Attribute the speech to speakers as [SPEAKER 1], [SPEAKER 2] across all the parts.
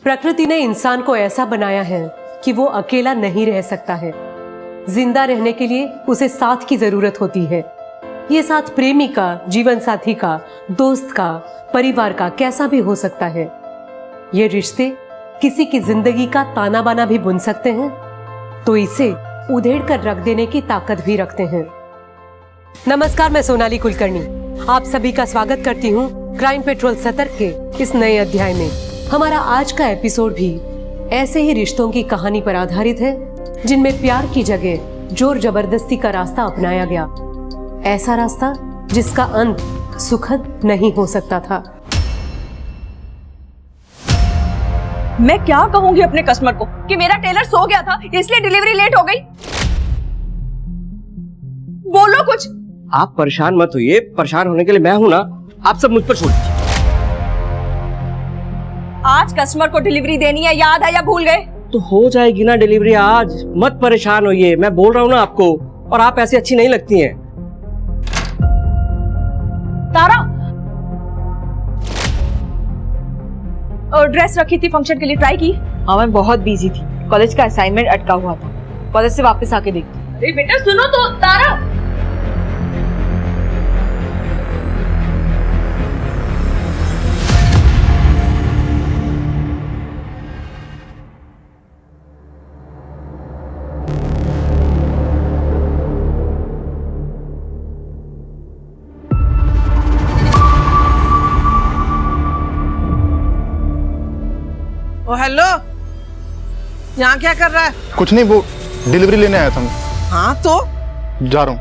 [SPEAKER 1] प्रकृति ने इंसान को ऐसा बनाया है कि वो अकेला नहीं रह सकता है। जिंदा रहने के लिए उसे साथ की जरूरत होती है। ये साथ प्रेमी का, जीवन साथी का, दोस्त का, परिवार का कैसा भी हो सकता है। ये रिश्ते किसी की जिंदगी का ताना बाना भी बुन सकते हैं, तो इसे उधेड़ कर रख देने की ताकत भी रखते हैं। नमस्कार, मैं सोनाली कुलकर्णी आप सभी का स्वागत करती हूँ क्राइम पेट्रोल सतर्क के इस नए अध्याय में। हमारा आज का एपिसोड भी ऐसे ही रिश्तों की कहानी पर आधारित है, जिनमें प्यार की जगह जोर जबरदस्ती का रास्ता अपनाया गया। ऐसा रास्ता जिसका अंत सुखद नहीं हो सकता था।
[SPEAKER 2] मैं क्या कहूंगी अपने कस्टमर को कि मेरा टेलर सो गया था इसलिए डिलीवरी लेट हो गई। बोलो कुछ।
[SPEAKER 3] आप परेशान मत होइए, परेशान होने के लिए मैं हूं ना। आप सब मुझ पर छोड़ दीजिए।
[SPEAKER 2] आज कस्टमर को डिलीवरी देनी है, याद है या भूल गए?
[SPEAKER 3] तो हो जाएगी ना डिलीवरी आज, मत परेशान होइए। मैं बोल रहा हूँ ना आपको, और आप ऐसी अच्छी नहीं लगती हैं।
[SPEAKER 2] तारा, और ड्रेस रखी थी फंक्शन के लिए, ट्राई की?
[SPEAKER 4] हाँ, मैं बहुत बिजी थी, कॉलेज का असाइनमेंट अटका हुआ था, कॉलेज से वापस आके देखती।
[SPEAKER 2] अरे बेटा सुनो तो। तारा,
[SPEAKER 5] ओ हेलो, यहाँ क्या कर रहा है?
[SPEAKER 6] कुछ नहीं, वो डिलीवरी लेने आया था मैं।
[SPEAKER 5] हाँ तो
[SPEAKER 6] जा रहा हूँ।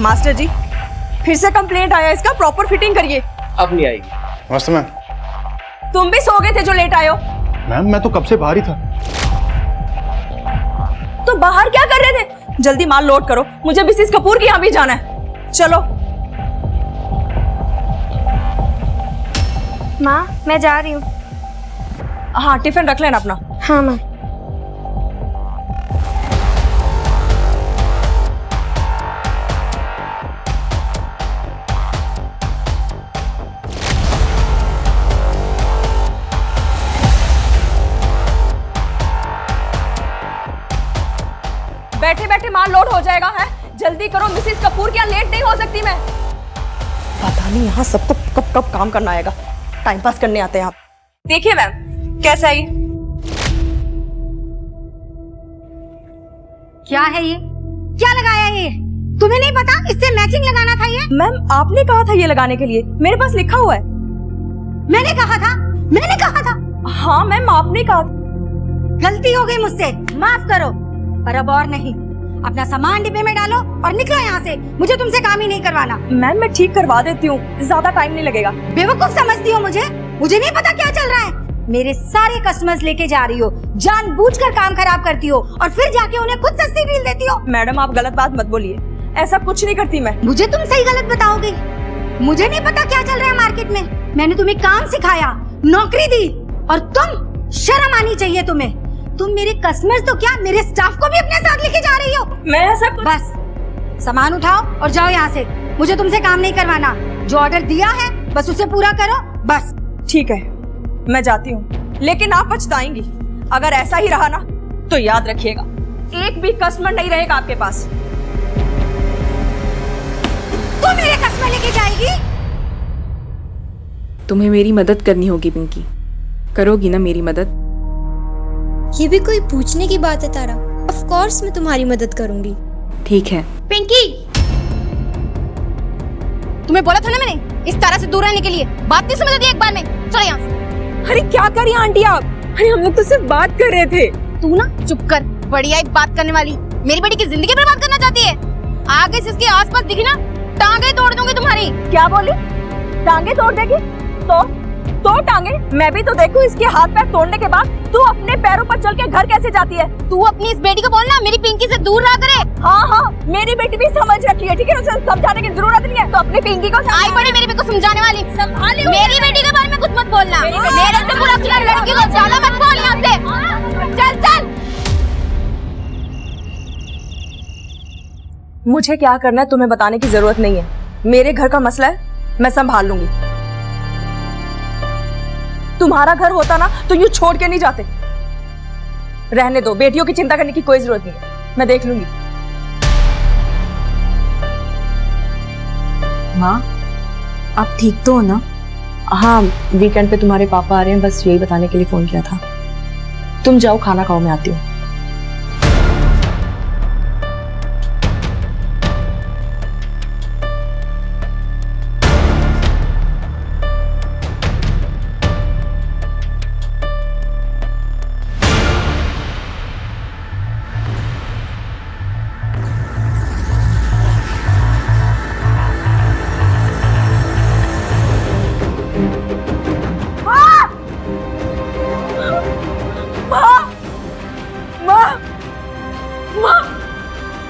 [SPEAKER 2] मास्टर जी फिर से कंप्लेंट आया इसका, प्रॉपर फिटिंग करिए।
[SPEAKER 3] अब नहीं आएगी।
[SPEAKER 6] नमस्ते मैम।
[SPEAKER 2] तुम भी सो गए थे जो लेट आए हो?
[SPEAKER 6] मैम मैं तो कब से बाहर ही था।
[SPEAKER 2] तो बाहर क्या कर रहे थे? जल्दी माल लोड करो, मुझे मिसेस कपूर के यहाँ भी जाना है। चलो।
[SPEAKER 7] माँ मैं जा रही हूँ।
[SPEAKER 2] हाँ, टिफिन रख लेना अपना।
[SPEAKER 7] हाँ माँ।
[SPEAKER 2] बैठे बैठे माल लोड हो जाएगा है, जल्दी करो, मिसेस कपूर के यहाँ लेट नहीं हो सकती मैं। पता नहीं यहाँ सबको कब कब काम करना आएगा, टाइम पास करने आते हैं आप। देखिए मैम, कैसा है ये?
[SPEAKER 7] क्या है ये? क्या लगाया ये? तुम्हें नहीं पता इससे मैचिंग लगाना था ये?
[SPEAKER 2] मैम आपने कहा था ये लगाने के लिए, मेरे पास लिखा हुआ है।
[SPEAKER 7] मैंने कहा था।
[SPEAKER 2] हाँ मैम आपने कहा।
[SPEAKER 7] गलती हो गई मुझसे, माफ करो, पर अब और नहीं। अपना सामान डिब्बे में डालो और निकलो यहाँ से, मुझे तुमसे काम ही नहीं करवाना।
[SPEAKER 2] मैम मैं ठीक करवा देती हूँ, ज्यादा टाइम नहीं लगेगा।
[SPEAKER 7] बेवकूफ समझती हो मुझे नहीं पता क्या चल रहा है। मेरे सारे कस्टमर्स लेके जा रही हो, जानबूझकर काम खराब करती हो और फिर जाके उन्हें खुद सस्ती डील देती हो।
[SPEAKER 2] मैडम आप गलत बात मत बोलिए, ऐसा कुछ नहीं करती मैं।
[SPEAKER 7] मुझे तुम सही गलत बताओगे? मुझे नहीं पता क्या चल रहा है मार्केट में। मैंने तुम्हें काम सिखाया, नौकरी दी, और तुम, शर्म आनी चाहिए तुम्हें। तुम मेरे कस्टमर्स तो क्या, मेरे स्टाफ को भी अपने साथ लेके जा रही हो।
[SPEAKER 2] मैं ऐसा
[SPEAKER 7] बस सामान उठाओ और जाओ यहाँ से, मुझे तुमसे काम नहीं करवाना। जो ऑर्डर दिया है बस उसे पूरा करो, बस।
[SPEAKER 2] ठीक है, मैं जाती हूँ, लेकिन आप पछताएंगी। अगर ऐसा ही रहा ना तो याद रखिएगा, एक भी कस्टमर नहीं रहेगा आपके पास।
[SPEAKER 7] तू मेरे कस्टमर लेके जाएगी?
[SPEAKER 4] तुम्हें मेरी मदद करनी होगी पिंकी, करोगी ना मेरी मदद?
[SPEAKER 8] ये भी कोई पूछने की बात है तारा? ऑफ कोर्स मैं तुम्हारी मदद करूंगी।
[SPEAKER 4] ठीक है।
[SPEAKER 7] पिंकी, तुम्हें बोला था ना मैंने इस तारा से दूर रहने के लिए, बात नहीं समझ रही एक बार में। चलो यहाँ से।
[SPEAKER 2] अरे क्या कर रही हैं आंटी आप? अरे हम लोग तो सिर्फ बात कर रहे थे।
[SPEAKER 7] तू ना चुप कर, बढ़िया एक बात करने वाली, मेरी बेटी की जिंदगी बर्बाद करना चाहती है। आगे से इसके आसपास दिखी ना, टांगे तोड़ दूंगी तुम्हारी।
[SPEAKER 2] क्या बोली? टांगे तोड़ देगी? तो टांगे मैं भी तो देखूं। इसके हाथ पैर तोड़ने के बाद तू अपने पैरों पर चल के घर कैसे जाती है?
[SPEAKER 7] तू अपनी इस बेटी को बोलना मेरी पिंकी से दूर रहा करे।
[SPEAKER 2] हाँ, मेरी बेटी भी समझ रखी है, ठीक है, उसे समझाने की जरूरत नहीं है। तो अपनी पिंकी को
[SPEAKER 7] आई बड़ी मेरी बेटी को समझाने वाली, संभालिए। मेरी बेटी के बारे में कुछ मत बोलना, मेरे से बुरा किया लड़की को ज्यादा मत बोल यहाँ से। चल।
[SPEAKER 2] मुझे क्या करना है तुम्हें बताने की जरूरत नहीं है। मेरे घर का मसला है, मैं संभाल लूंगी। तुम्हारा घर होता ना तो यूं छोड़ के नहीं जाते। रहने दो, बेटियों की चिंता करने की कोई जरूरत नहीं है, मैं देख लूंगी। माँ, आप ठीक तो हो ना? हाँ, वीकेंड पे तुम्हारे पापा आ रहे हैं, बस यही बताने के लिए फोन किया था। तुम जाओ, खाना खाओ, मैं आती हूँ।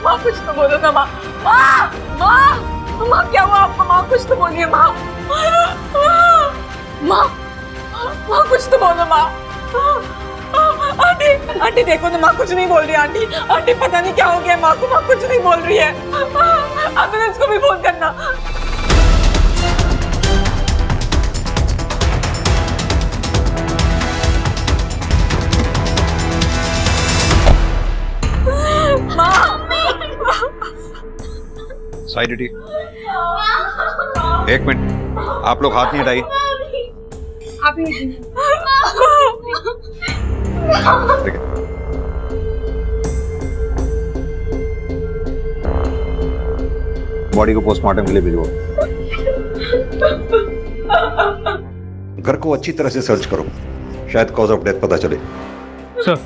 [SPEAKER 2] माँ कुछ तो बोलो ना माँ। माँ क्या हुआ आपको? माँ कुछ तो बोलिए माँ। माँ कुछ तो बोलो माँ। आंटी देखो ना, माँ कुछ नहीं बोल रही। आंटी पता नहीं क्या हो गया माँ को, माँ कुछ नहीं बोल रही है। एम्बुलेंस को भी फोन करना।
[SPEAKER 9] साइड हटिए। एक मिनट, आप लोग हाथ नहीं हटाइए। बॉडी को पोस्टमार्टम के लिए भिजवाओ। घर को अच्छी तरह से सर्च करो, शायद कॉज ऑफ डेथ पता चले।
[SPEAKER 3] सर,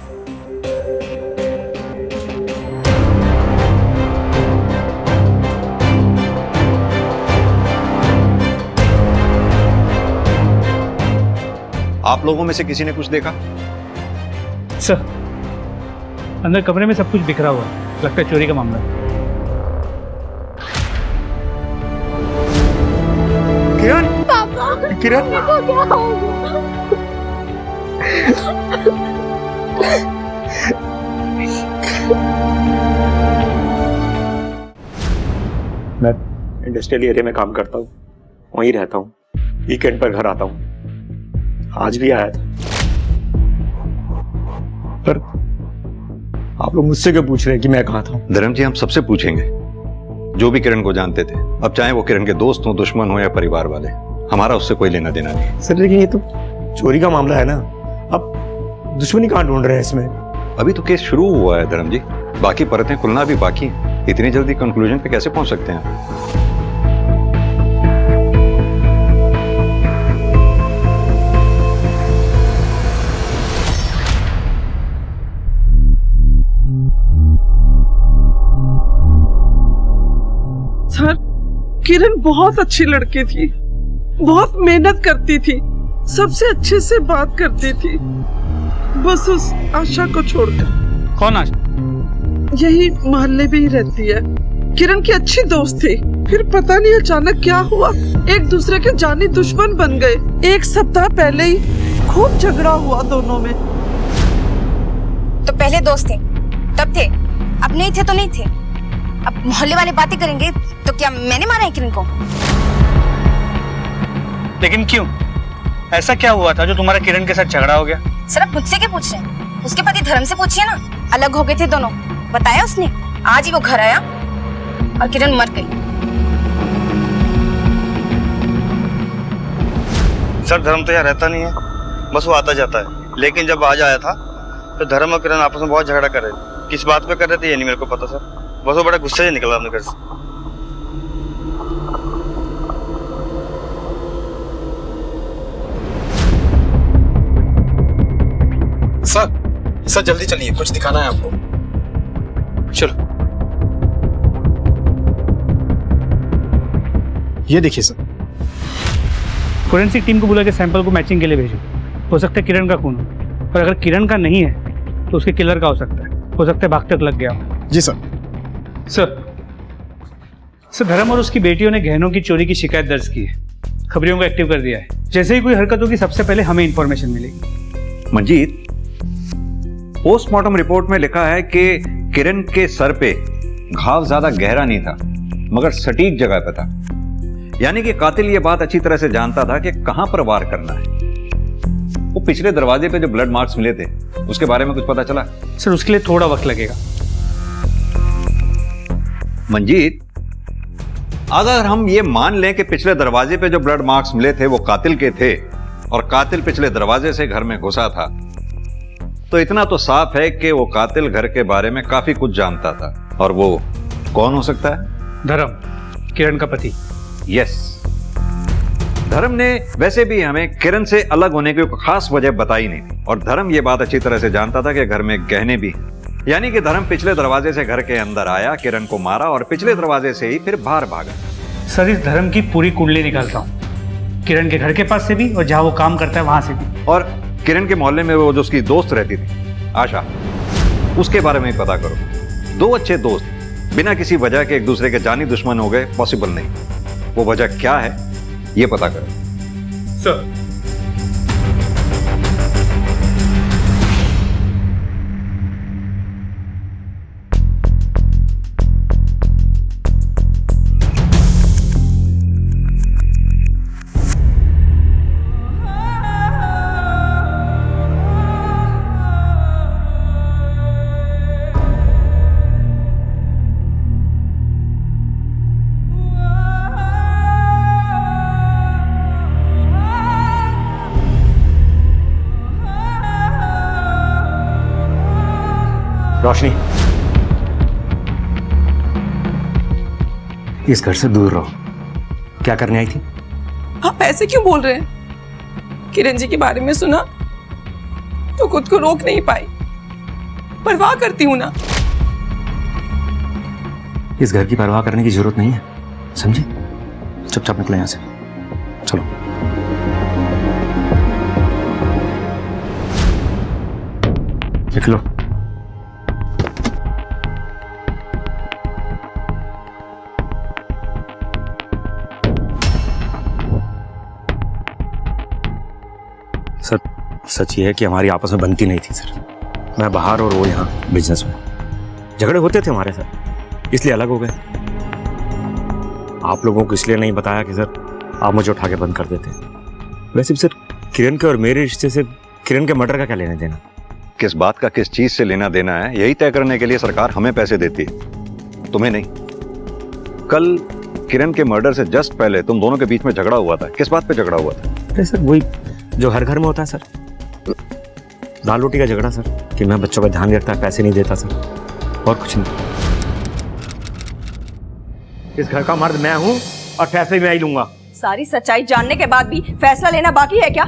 [SPEAKER 9] आप लोगों में से किसी ने कुछ देखा?
[SPEAKER 10] सर, अंदर कमरे में सब कुछ बिखरा हुआ है, लगता है चोरी का मामला है।
[SPEAKER 6] किरण, किरण,
[SPEAKER 11] मैं इंडस्ट्रियल एरिया में काम करता हूँ, वहीं रहता हूँ, वीकेंड पर घर आता हूँ। आज भी आया था, पर आप लोग मुझसे क्यों पूछ रहे हैं कि मैं कहाँ था?
[SPEAKER 9] धर्म जी, हम सबसे पूछेंगे जो भी किरण को जानते थे। अब चाहे वो किरण के दोस्त हो, दुश्मन हो या परिवार वाले, हमारा उससे कोई लेना देना नहीं।
[SPEAKER 11] सर लेकिन ये तो चोरी का मामला है ना, अब दुश्मनी कहाँ ढूंढ रहे हैं इसमें?
[SPEAKER 9] अभी तो केस शुरू हुआ है धर्म जी, बाकी परतें खुलना भी बाकी है। इतनी जल्दी कंक्लूजन पे कैसे पहुंच सकते हैं?
[SPEAKER 5] सर, किरण बहुत अच्छी लड़की थी, बहुत मेहनत करती थी, सबसे अच्छे से बात करती थी, बस उस आशा को छोड़कर।
[SPEAKER 10] कौन आशा?
[SPEAKER 5] यही मोहल्ले में ही रहती है, किरण की अच्छी दोस्त थी। फिर पता नहीं अचानक क्या हुआ, एक दूसरे के जानी दुश्मन बन गए। एक सप्ताह पहले ही खूब झगड़ा हुआ दोनों में।
[SPEAKER 7] तो पहले दोस्त थे तब थे, अब नहीं थे तो नहीं थे। अब मोहल्ले वाले बातें करेंगे तो क्या मैंने मारा है किरण को?
[SPEAKER 10] लेकिन क्यों? ऐसा क्या हुआ था जो तुम्हारा किरण के साथ झगड़ा हो गया?
[SPEAKER 7] सर आप मुझसे क्या पूछ रहे हैं? उसके पति धर्म से पूछिए ना। अलग हो गए थे दोनों, बताया उसने। आज ही वो घर आया और किरण मर गई।
[SPEAKER 12] सर धर्म तो यहाँ रहता नहीं है, बस वो आता जाता है। लेकिन जब आज आया था तो धर्म और किरण आपस में बहुत झगड़ा कर रहे थे। किस बात पे कर रहे थे ये नहीं मेरे को पता सर, बस वो बड़ा गुस्से से निकला अपने घर से।
[SPEAKER 6] सर जल्दी चलिए, कुछ दिखाना है आपको।
[SPEAKER 10] चलो।
[SPEAKER 6] ये देखिए सर,
[SPEAKER 10] फोरेंसिक टीम को बुला के सैंपल को मैचिंग के लिए भेजो। हो सकता है किरण का खून हो, और अगर किरण का नहीं है तो उसके किलर का हो सकता है भागते तक लग गया हो।
[SPEAKER 6] जी सर।
[SPEAKER 10] सर धर्म और उसकी बेटियों ने गहनों की चोरी की शिकायत दर्ज की है, खबरियों को एक्टिव कर दिया है। जैसे ही कोई हरकत होगी सबसे पहले हमें इंफॉर्मेशन मिलेगी।
[SPEAKER 9] मंजीत, पोस्टमार्टम रिपोर्ट में लिखा है कि किरण के सर पे घाव ज्यादा गहरा नहीं था, मगर सटीक जगह पे था। यानी कि कातिल ये बात अच्छी तरह से जानता था कि कहां पर वार करना है। वो पिछले दरवाजे पे जो ब्लड मार्क्स मिले थे उसके बारे में कुछ पता चला?
[SPEAKER 10] सर उसके लिए थोड़ा वक्त लगेगा।
[SPEAKER 9] मंजीत, अगर हम ये मान लें कि पिछले दरवाजे पे जो ब्लड मार्क्स मिले थे वो कातिल के थे और कातिल पिछले दरवाजे से घर में घुसा था, तो इतना तो साफ है कि वो कातिल घर के बारे में काफी कुछ जानता था। और वो कौन हो सकता है?
[SPEAKER 10] धर्म, किरण का पति।
[SPEAKER 9] यस, धर्म ने वैसे भी हमें किरण से अलग होने की कोई खास वजह बताई नहीं थी और धर्म ये बात अच्छी तरह से जानता था कि घर में गहने भी हैं। यानी कि धर्म पिछले दरवाजे से घर के अंदर आया, किरण को मारा और पिछले दरवाजे से ही फिर बाहर भागा।
[SPEAKER 10] सर इस धर्म की पूरी कुंडली निकालता हूँ, किरण के घर के पास से भी और जहाँ वो काम करता है वहां से भी।
[SPEAKER 9] और किरण के मोहल्ले में वो जो उसकी दोस्त रहती थी आशा, उसके बारे में पता करो। दो अच्छे दोस्त बिना किसी वजह के एक दूसरे के जानी दुश्मन हो गए, पॉसिबल नहीं। वो वजह क्या है ये पता करो।
[SPEAKER 10] सर
[SPEAKER 11] रोशनी, इस घर से दूर रहो। क्या करने आई थी?
[SPEAKER 2] आप ऐसे क्यों बोल रहे हैं? किरण जी के बारे में सुना तो खुद को रोक नहीं पाई। परवाह करती हूँ ना।
[SPEAKER 11] इस घर की परवाह करने की जरूरत नहीं है, समझे? चुपचाप निकले यहां से। चलो। निकलो। सर, सच ये है कि हमारी आपस में बनती नहीं थी सर। मैं बाहर और वो यहाँ बिजनेस में। झगड़े होते थे हमारे सर, इसलिए अलग हो गए। आप लोगों को इसलिए नहीं बताया कि सर आप मुझे उठा के बंद कर देते। वैसे भी सर, किरण के और मेरे रिश्ते से किरण के मर्डर का क्या लेना देना?
[SPEAKER 9] किस बात का किस चीज से लेना देना है यही तय करने के लिए सरकार हमें पैसे देती है, तुम्हें नहीं। कल किरण के मर्डर से जस्ट पहले तुम दोनों के बीच में झगड़ा हुआ था। किस बात पे झगड़ा हुआ था?
[SPEAKER 11] अरे सर, वही जो हर घर में होता है सर, दाल रोटी का झगड़ा सर, कि मैं बच्चों का ध्यान नहीं रखता, पैसे नहीं देता सर, और कुछ नहीं। इस घर का मर्द मैं हूं और फैसले मैं ही लूंगा।
[SPEAKER 2] सारी सच्चाई जानने के बाद भी फैसला लेना बाकी है क्या?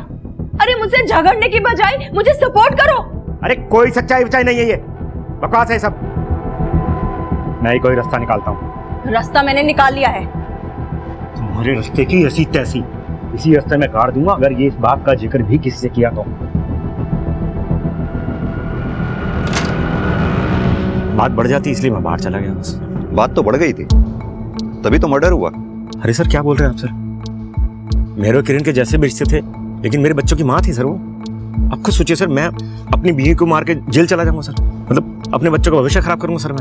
[SPEAKER 2] अरे मुझसे झगड़ने की बजाय मुझे सपोर्ट करो।
[SPEAKER 11] अरे कोई सच्चाई विचाई नहीं है, ये बकवास है सब। मैं ही कोई रास्ता निकालता हूँ।
[SPEAKER 2] रास्ता मैंने निकाल लिया है।
[SPEAKER 11] तुम्हारे रास्ते की ऐसी तैसी इसी रास्ते में गाड़ दूंगा अगर ये इस बात का जिक्र भी किसी से किया तो। बात बढ़ जाती इसलिए मैं बाहर चला गया बस।
[SPEAKER 9] बात तो बढ़ गई थी, तभी तो मर्डर हुआ।
[SPEAKER 11] अरे सर, क्या बोल रहे हैं आप सर? मेरे और किरण के जैसे भी रिश्ते थे, लेकिन मेरे बच्चों की माँ थी सर वो। आप खुद सोचिए सर, मैं अपनी बीवी को मार के जेल चला जाऊंगा सर, मतलब अपने बच्चों का भविष्य खराब करूंगा सर।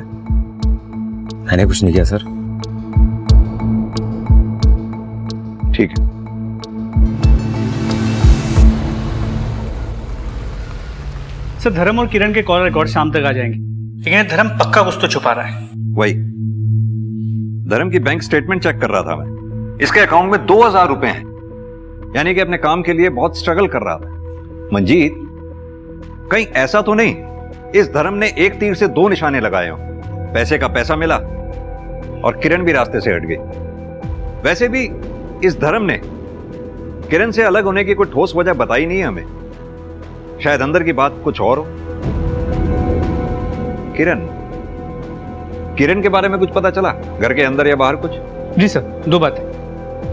[SPEAKER 11] मैंने कुछ नहीं किया सर।
[SPEAKER 9] ठीक है,
[SPEAKER 10] सर धर्म और किरण के कॉल रिकॉर्ड शाम तक आ जाएंगे, लेकिन ये धर्म पक्का कुछ तो छुपा रहा है।
[SPEAKER 9] वही धर्म की बैंक स्टेटमेंट चेक कर रहा था मैं। इसके अकाउंट में 2000 रुपए हैं, यानी कि अपने काम के लिए बहुत स्ट्रगल कर रहा था। मंजीत, कहीं ऐसा तो नहीं इस धर्म ने एक तीर से दो निशाने लगाए हो? पैसे का पैसा मिला और किरण भी रास्ते से हट गई। वैसे भी इस धर्म ने किरण से अलग होने की कोई ठोस वजह बताई नहीं है हमें। शायद अंदर की बात कुछ और हो। किरण के बारे में कुछ पता चला, घर के अंदर या बाहर कुछ?
[SPEAKER 10] जी सर, दो बातें।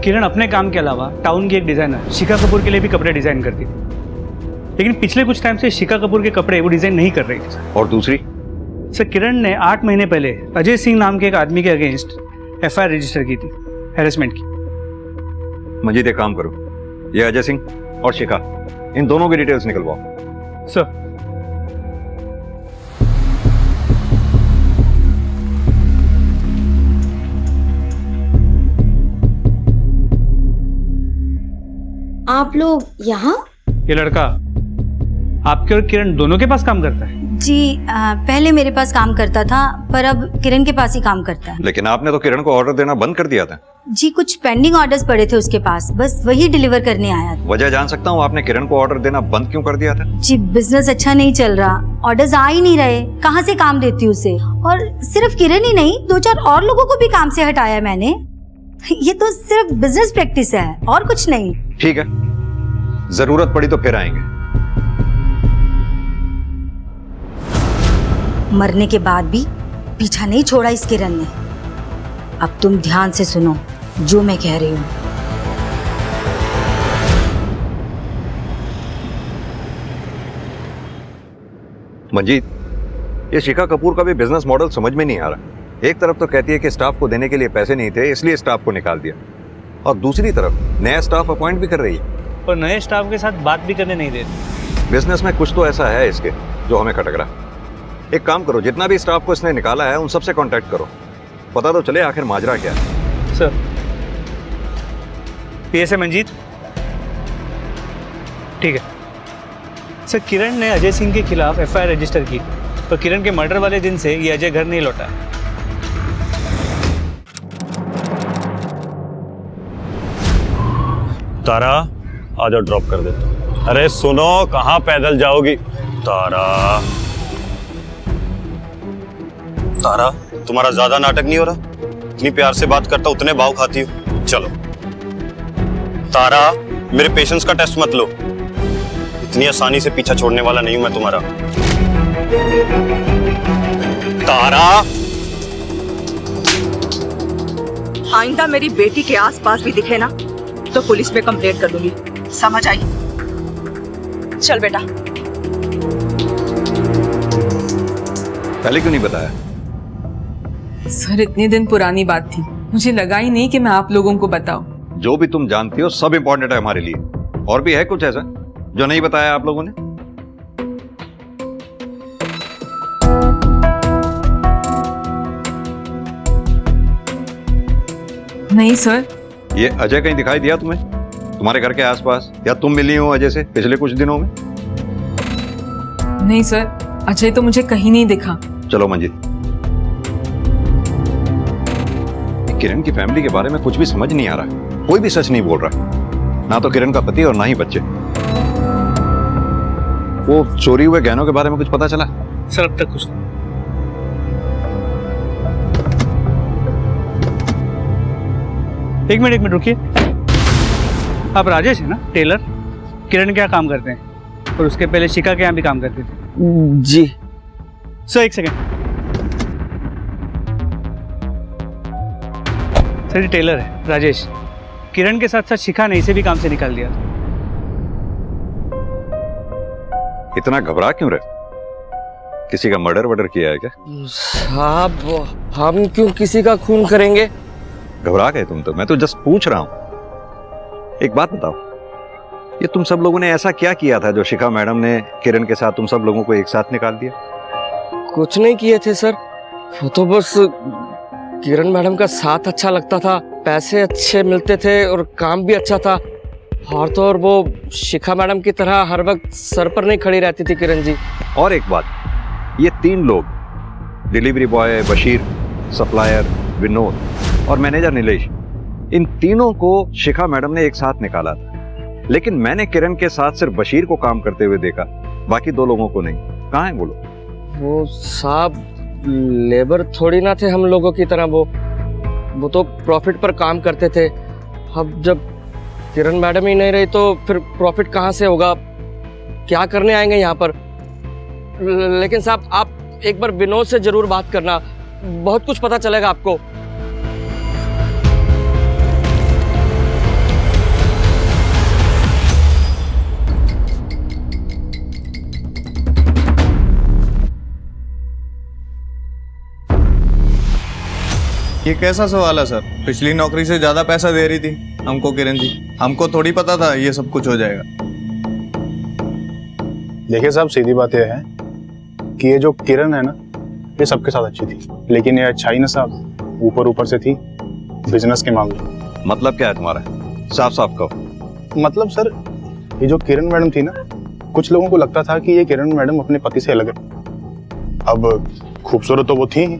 [SPEAKER 10] किरण अपने काम के अलावा टाउन की एक डिजाइनर शिखा कपूर के लिए भी कपड़े डिजाइन करती थी, लेकिन पिछले कुछ टाइम से शिखा कपूर के कपड़े वो डिजाइन नहीं कर रही थी सर।
[SPEAKER 9] और दूसरी?
[SPEAKER 10] सर, किरण ने 8 महीने पहले अजय सिंह नाम के एक आदमी के अगेंस्ट FIR रजिस्टर की थी, हैरेसमेंट की।
[SPEAKER 9] मंजीत, एक काम करो, ये अजय सिंह और शिखा, इन दोनों की डिटेल्स निकलवाओ।
[SPEAKER 10] सर,
[SPEAKER 8] आप लोग यहाँ?
[SPEAKER 10] ये लड़का आपके और किरण दोनों के पास काम करता है?
[SPEAKER 7] जी पहले मेरे पास काम करता था, पर अब किरण के पास ही काम करता है।
[SPEAKER 9] लेकिन आपने तो किरण को ऑर्डर देना बंद कर दिया था।
[SPEAKER 7] जी कुछ पेंडिंग ऑर्डर्स पड़े थे उसके पास, बस वही डिलीवर करने आया था।
[SPEAKER 9] वजह जान सकता हूँ आपने किरण को ऑर्डर देना बंद क्यों कर दिया था?
[SPEAKER 7] जी बिजनेस अच्छा नहीं चल रहा, ऑर्डर्स आ ही नहीं रहे, कहाँ से काम देती उसे। और सिर्फ किरण ही नहीं, 2-4 और लोगों को भी काम से हटाया मैंने। ये तो सिर्फ बिजनेस प्रैक्टिस है और कुछ नहीं।
[SPEAKER 9] ठीक है, जरूरत पड़ी तो फिर आएंगे।
[SPEAKER 7] मरने के बाद भी पीछा नहीं छोड़ा इस किरण ने। अब तुम ध्यान से सुनो जो मैं कह रही हूँ।
[SPEAKER 9] मंजीत, ये शिखा कपूर का भी बिजनेस मॉडल समझ में नहीं आ रहा। एक तरफ तो कहती है कि स्टाफ को देने के लिए पैसे नहीं थे इसलिए स्टाफ को निकाल दिया, और दूसरी तरफ नया स्टाफ अपॉइंट भी कर रही है
[SPEAKER 10] और नए स्टाफ के साथ बात भी करने नहीं देती।
[SPEAKER 9] बिजनेस में कुछ तो ऐसा है इसके जो हमें खटक रहा। एक काम करो, जितना भी स्टाफ को इसने निकाला है उन सबसे कांटेक्ट करो, पता तो चले आखिर माजरा क्या है।
[SPEAKER 10] Sir, PSA Manjeet. ठीक है सर, किरण ने अजय सिंह के खिलाफ एफआईआर रजिस्टर की, तो किरण के मर्डर वाले दिन से ये अजय घर नहीं लौटा।
[SPEAKER 11] तारा आजा ड्रॉप कर देता। अरे सुनो, कहाँ पैदल जाओगी? तारा तारा, तुम्हारा ज्यादा नाटक नहीं हो रहा? इतनी प्यार से बात करता उतने भाव खाती हो। चलो तारा, मेरे पेशेंस का टेस्ट मत लो, इतनी आसानी से पीछा छोड़ने वाला नहीं हूं मैं तुम्हारा। तारा,
[SPEAKER 2] आइंदा मेरी बेटी के आसपास भी दिखे ना तो पुलिस में कंप्लेंट कर दूंगी, समझ आई? चल बेटा।
[SPEAKER 9] पहले क्यों नहीं बताया?
[SPEAKER 4] सर, इतने दिन पुरानी बात थी, मुझे लगा ही नहीं कि मैं आप लोगों को बताऊं।
[SPEAKER 9] जो भी तुम जानती हो सब इंपॉर्टेंट है हमारे लिए। और भी है कुछ ऐसा जो नहीं बताया आप लोगों ने?
[SPEAKER 4] नहीं सर।
[SPEAKER 9] ये अजय कहीं दिखाई दिया तुम्हें तुम्हारे घर के आसपास, या तुम मिली हो अजय से पिछले कुछ दिनों में?
[SPEAKER 4] नहीं सर, अजय तो मुझे कहीं नहीं दिखा।
[SPEAKER 9] चलो मंजीत, किरण की फैमिली के बारे में कुछ भी समझ नहीं आ रहा, कोई भी सच नहीं बोल रहा, ना तो किरण का पति और ना ही बच्चे। वो चोरी हुए गहनों के बारे में कुछ पता चला?
[SPEAKER 10] सर अब तक कुछ नहीं। एक मिनट रुकिए। आप राजेश है ना, टेलर? किरण क्या काम करते हैं और उसके पहले शिखा के यहाँ भी काम करते थे?
[SPEAKER 3] जी
[SPEAKER 10] सर एक सेकेंड। सर टेलर है राजेश, किरण के साथ साथ शिखा ने इसे भी काम से निकाल दिया।
[SPEAKER 9] इतना घबरा क्यों रहे? किसी का मर्डर किया है क्या?
[SPEAKER 3] साहब, हम क्यों किसी का खून करेंगे?
[SPEAKER 9] घबरा गए तुम तो, मैं तो जस्ट पूछ रहा हूं। एक बात बताओ, ये तुम सब लोगों ने ऐसा क्या किया था जो शिखा मैडम ने किरण के साथ तुम सब लोगों को एक साथ निकाल दिया?
[SPEAKER 3] कुछ नहीं किए थे सर, वो तो बस किरण मैडम का साथ अच्छा लगता था, पैसे अच्छे मिलते थे और काम भी अच्छा था, और तो और वो शिखा मैडम की तरह हर वक्त सर पर नहीं खड़ी रहती थी किरण जी।
[SPEAKER 9] और एक बात, ये 3 लोग, delivery boy Bashir, supplier Vinod और मैनेजर नीलेश, इन तीनों को शिखा मैडम ने एक साथ निकाला था, लेकिन मैंने किरण के साथ सिर्फ बशीर को काम करते हुए देखा, बाकी 2 लोगों को नहीं। कहाँ है वो लोग?
[SPEAKER 3] वो साहब लेबर थोड़ी ना थे हम लोगों की तरह, वो तो प्रॉफिट पर काम करते थे। अब जब किरण मैडम ही नहीं रही तो फिर प्रॉफिट कहाँ से होगा? क्या करने आएंगे यहाँ पर? लेकिन साहब आप एक बार विनोद से जरूर बात करना, बहुत कुछ पता चलेगा आपको।
[SPEAKER 6] ये कैसा सवाल है सर? पिछली नौकरी से ज्यादा पैसा दे रही थी हमको किरण जी, हमको थोड़ी पता था ये सब कुछ हो जाएगा।
[SPEAKER 13] देखिए साहब, सीधी बात यह है कि ये जो किरण है ना, ये सबके साथ अच्छी थी, लेकिन ये अच्छाई ना साहब ऊपर ऊपर से थी बिजनेस के मामले।
[SPEAKER 9] मतलब क्या है तुम्हारा? साफ साफ कहो।
[SPEAKER 13] मतलब सर, ये जो किरण मैडम थी ना, कुछ लोगों को लगता था कि ये किरण मैडम अपने पति से अलग है। अब खूबसूरत तो वो थी ही,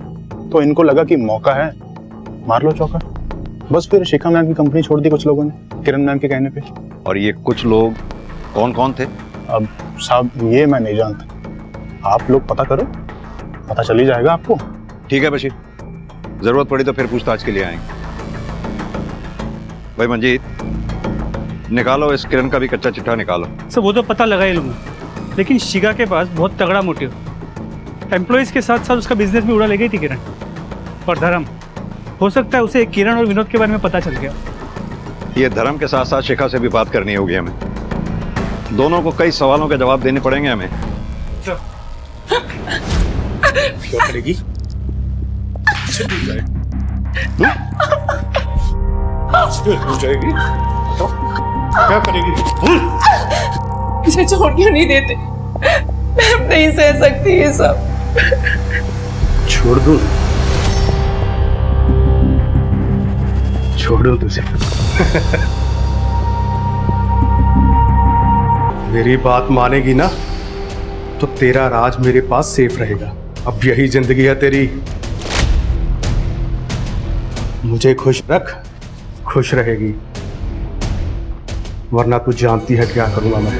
[SPEAKER 13] तो इनको लगा कि मौका है, मार लो चौका। बस फिर शिखा मैम की कंपनी छोड़ दी कुछ लोगों ने किरण मैम के कहने पे।
[SPEAKER 9] और ये कुछ लोग कौन कौन थे?
[SPEAKER 13] अब साहब ये मैं नहीं जानता, आप लोग पता करो, पता चल ही जाएगा आपको।
[SPEAKER 9] ठीक है बशीर, जरूरत पड़ी तो फिर पूछताछ के लिए आएंगे। भाई मंजीत, निकालो इस किरण का भी कच्चा चिट्ठा निकालो।
[SPEAKER 10] सर वो तो पता लगा ही लूँगा, लेकिन शिखा के पास बहुत तगड़ा मोटिव, एम्प्लॉयज़ के साथ साथ उसका बिजनेस भी उड़ा ले गई थी किरण। और धर्म, हो सकता है उसे किरण और विनोद के बारे में पता चल गया।
[SPEAKER 9] ये धर्म के साथ साथ शिखा से भी बात करनी होगी हमें। दोनों को कई सवालों के जवाब देने पड़ेंगे हमें।
[SPEAKER 11] क्या करेगी? क्या करेगी?
[SPEAKER 4] मुझे छोड़ क्यों नहीं देते? मैं नहीं सह सकती ये सब।
[SPEAKER 13] छोड़ दो, छोड़ दो तुझे।
[SPEAKER 14] मेरी बात मानेगी ना तो तेरा राज मेरे पास सेफ रहेगा। अब यही जिंदगी है तेरी। मुझे खुश रख, खुश रहेगी, वरना तू जानती है क्या करूंगा मैं।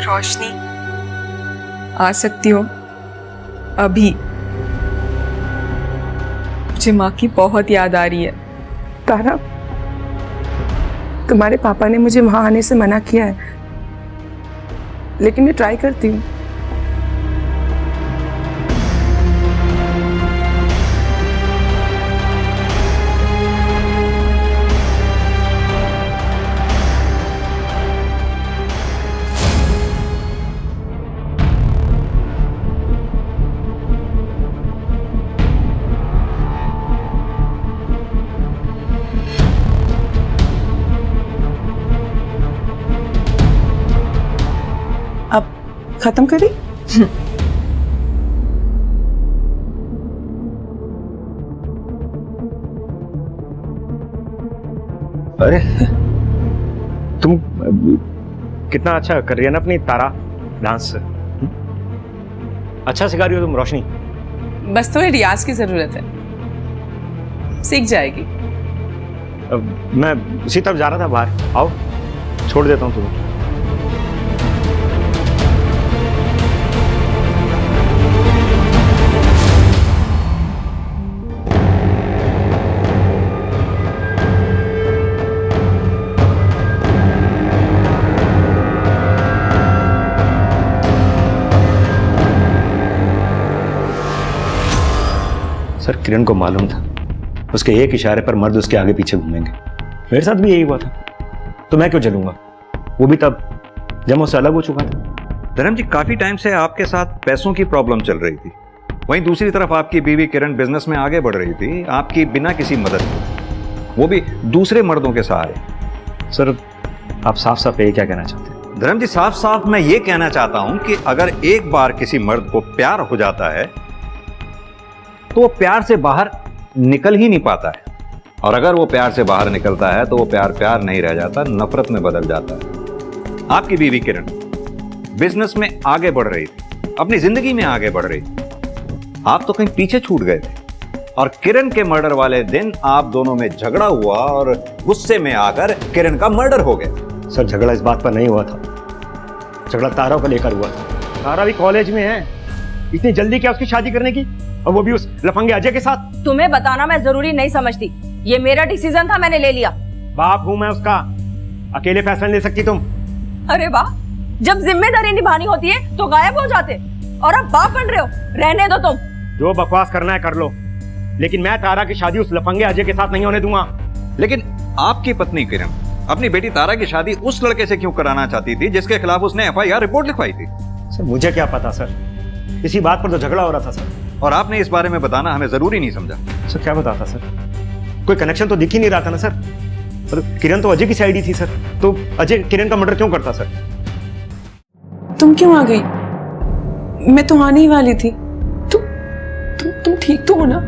[SPEAKER 4] रोशनी, आ सकती हो अभी? मुझे माँ की बहुत याद आ रही है।
[SPEAKER 15] तारा, तुम्हारे पापा ने मुझे वहां आने से मना किया है, लेकिन मैं ट्राई करती हूँ। खत्म करी?
[SPEAKER 11] अरे तुम कितना अच्छा कर रही है ना अपनी तारा डांस। अच्छा सिखा रही हो तुम रोशनी।
[SPEAKER 4] बस थोड़े रियाज की जरूरत है, सीख जाएगी।
[SPEAKER 11] मैं उसी तरफ जा रहा था बाहर, आओ छोड़ देता हूँ तुम्हें। सर किरण को मालूम था उसके एक इशारे पर मर्द उसके आगे पीछे घूमेंगे। मेरे साथ भी यही हुआ था, तो मैं क्यों चलूंगा? वो भी तब जब मुझसे अलग हो चुका था।
[SPEAKER 9] धर्म जी, काफी टाइम से आपके साथ पैसों की प्रॉब्लम चल रही थी, वहीं दूसरी तरफ आपकी बीवी किरण बिजनेस में आगे बढ़ रही थी, आपकी बिना किसी मदद के, वो भी दूसरे मर्दों के सहारे।
[SPEAKER 11] सर आप साफ साफ ये क्या कहना चाहते हैं?
[SPEAKER 9] धर्म जी, साफ साफ मैं ये कहना चाहता हूं कि अगर एक बार किसी मर्द को प्यार हो जाता है तो वो प्यार से बाहर निकल ही नहीं पाता है, और अगर वो प्यार से बाहर निकलता है तो वो प्यार प्यार नहीं रह जाता, नफरत में बदल जाता है। आपकी बीवी किरण बिजनेस में आगे बढ़ रही थी, अपनी जिंदगी में आगे बढ़ रही थी, आप तो कहीं पीछे छूट गए थे। और किरण के मर्डर वाले दिन आप दोनों में झगड़ा हुआ और गुस्से में आकर किरण का मर्डर हो गया।
[SPEAKER 11] सर झगड़ा इस बात पर नहीं हुआ था, झगड़ा तारा को लेकर हुआ था। तारा भी कॉलेज में है, इतनी जल्दी क्या उसकी शादी करने की, और वो भी उस लफंगे अजय के साथ?
[SPEAKER 2] तुम्हें बताना मैं जरूरी नहीं समझती, ये मेरा डिसीजन था, मैंने ले लिया।
[SPEAKER 11] बाप हूं मैं उसका, अकेले फैसला ले सकती तुम?
[SPEAKER 2] अरे वाह, जब जिम्मेदारी निभानी होती है तो गायब हो जाते, और अब बाप बन रहे हो। रहने दो तुम,
[SPEAKER 11] जो बकवास करना है कर लो, लेकिन मैं तारा की शादी उस लफंगे अजय के साथ नहीं होने दूंगा।
[SPEAKER 9] लेकिन आपकी पत्नी किरण अपनी बेटी तारा की शादी उस लड़के से क्यों कराना चाहती थी जिसके खिलाफ उसने FIR रिपोर्ट लिखवाई थी?
[SPEAKER 11] सर मुझे क्या पता सर, इसी बात पर तो झगड़ा हो रहा था सर।
[SPEAKER 9] और आपने इस बारे में बताना हमें जरूरी नहीं समझा।
[SPEAKER 11] सर क्या बताता सर, कोई कनेक्शन तो दिख ही नहीं रहा था ना सर। मतलब किरण तो अजय की साइड ही थी सर, तो अजय किरण का मर्डर क्यों करता सर?
[SPEAKER 15] तुम क्यों आ गई? मैं तो आने ही वाली थी। तुम ठीक तो हो ना?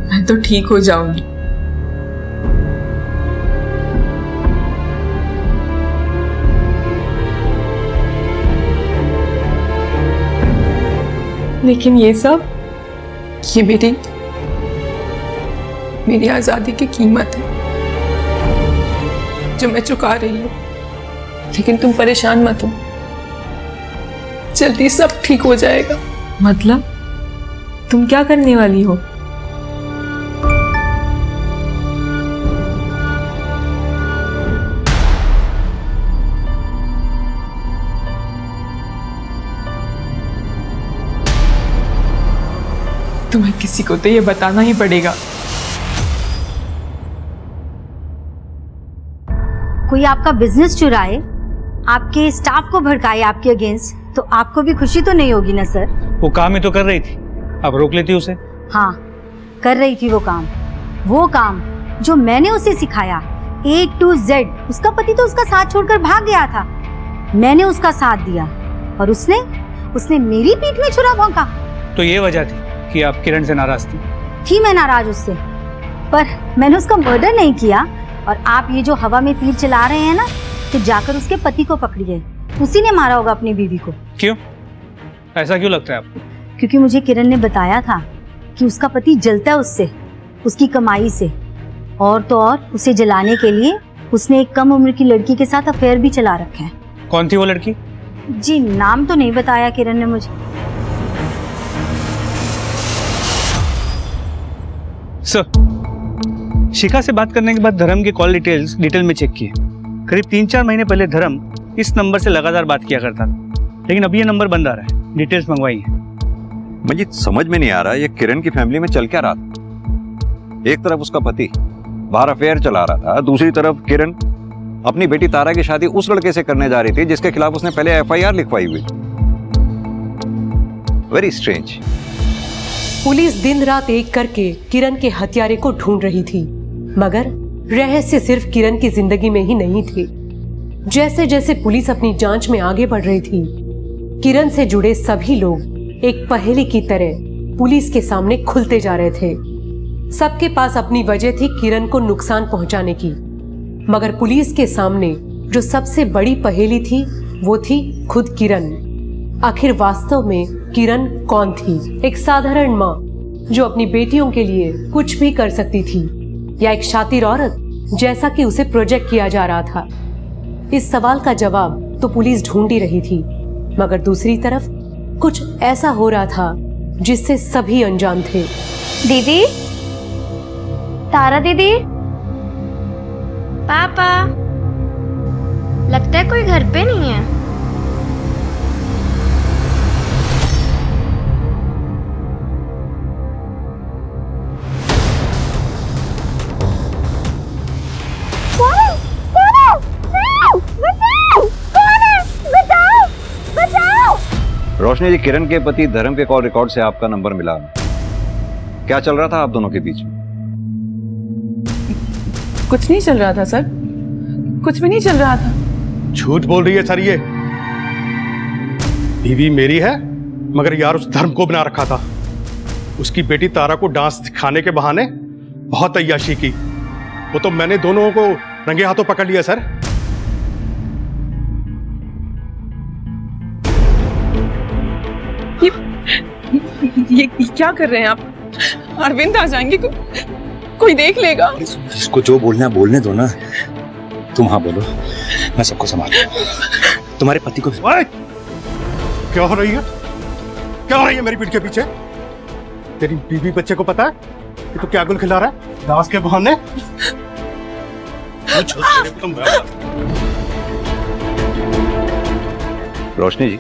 [SPEAKER 4] मैं तो ठीक हो जाऊंगी।
[SPEAKER 15] लेकिन ये सब, ये मेरी आजादी की कीमत है जो मैं चुका रही हूँ। लेकिन तुम परेशान मत हो, जल्दी सब ठीक हो जाएगा।
[SPEAKER 4] मतलब तुम क्या करने वाली हो? तुम्हें किसी को तो ये बताना ही पड़ेगा।
[SPEAKER 7] कोई आपका बिजनेस चुराए, आपके स्टाफ को भड़काए आपके अगेंस्ट, तो आपको भी खुशी तो नहीं होगी ना सर?
[SPEAKER 10] वो काम ही तो कर रही थी, अब रोक लेती उसे।
[SPEAKER 7] हाँ, कर रही थी वो काम जो मैंने उसे सिखाया A to Z। उसका पति तो उसका साथ छोड़कर भाग गया था, मैंने उसका साथ दिया और उसने मेरी पीठ में छुरा भोंका।
[SPEAKER 10] तो ये वजह थी कि आप किरण से नाराज थी?
[SPEAKER 7] मैं नाराज उससे, पर मैंने उसका मर्डर नहीं किया। और आप ये जो हवा में तीर चला रहे हैं ना, तो जाकर उसके पति को पकड़िए, उसी ने मारा होगा अपनी बीवी को।
[SPEAKER 10] क्यों? ऐसा क्यों लगता है आपको?
[SPEAKER 7] क्योंकि मुझे किरण ने बताया था कि उसका पति जलता है उससे, उसकी कमाई से, और तो और उसे जलाने के लिए उसने एक कम उम्र की लड़की के साथ अफेयर भी चला रखा है।
[SPEAKER 10] कौन थी वो लड़की?
[SPEAKER 7] जी नाम तो नहीं बताया किरण ने मुझे।
[SPEAKER 10] सर, शिखा से बात करने के बाद धर्म की कॉल डिटेल में चेक किए। करीब 3-4 महीने पहले धर्म इस नंबर से लगातार बात किया करता था, लेकिन अभी ये नंबर बंद आ रहा है। डिटेल्स मंगवाई है।
[SPEAKER 9] मंजीत, समझ में नहीं आ रहा ये किरण की फैमिली में चल क्या रहा था। एक तरफ उसका पति बाहर अफेयर चला रहा था, दूसरी तरफ किरण अपनी बेटी तारा की शादी उस लड़के से करने जा रही थी जिसके खिलाफ उसने पहले FIR लिखवाई हुई। Very strange.
[SPEAKER 1] पुलिस दिन रात एक करके किरण के हत्यारे को ढूंढ रही थी, मगर रहस्य सिर्फ किरण की जिंदगी में ही नहीं थे। जैसे जैसे पुलिस अपनी जांच में आगे बढ़ रही थी, किरण से जुड़े सभी लोग एक पहेली की तरह पुलिस के सामने खुलते जा रहे थे। सबके पास अपनी वजह थी किरण को नुकसान पहुंचाने की, मगर पुलिस के सामने जो सबसे बड़ी पहेली थी वो थी खुद किरण। आखिर वास्तव में किरण कौन थी? एक साधारण माँ जो अपनी बेटियों के लिए कुछ भी कर सकती थी, या एक शातिर औरत जैसा कि उसे प्रोजेक्ट किया जा रहा था? इस सवाल का जवाब तो पुलिस ढूंढ ही रही थी, मगर दूसरी तरफ कुछ ऐसा हो रहा था जिससे सभी अनजान थे।
[SPEAKER 7] दीदी, तारा दीदी,
[SPEAKER 8] पापा, लगता है कोई घर पे नहीं है।
[SPEAKER 9] रोशनी जी, किरण के पति धर्म के कॉल रिकॉर्ड से आपका नंबर मिला। क्या चल रहा था आप दोनों के बीच में?
[SPEAKER 15] कुछ नहीं चल रहा था सर, कुछ भी नहीं चल रहा था।
[SPEAKER 14] झूठ बोल रही है सर ये। बीवी मेरी है, मगर यार उस धर्म को बना रखा था। उसकी बेटी तारा को डांस दिखाने के बहाने बहुत अय्याशी की। वो तो मैंने दोनों को रंगे हाथों पकड़ लिया सर।
[SPEAKER 15] ये क्या कर रहे हैं आप? अरविंद आ जाएंगे, कोई देख लेगा।
[SPEAKER 11] इसको जो बोलना है बोलने दो ना। तुम हाँ बोलो, मैं सबको संभालूंगा। तुम्हारे पति को
[SPEAKER 14] क्या हो रही है? क्या हो रही है मेरी पीठ के पीछे? तेरी बीवी बच्चे को पता है कि तू क्या गुल खिला रहा है दास के बहाने?
[SPEAKER 9] रोशनी जी,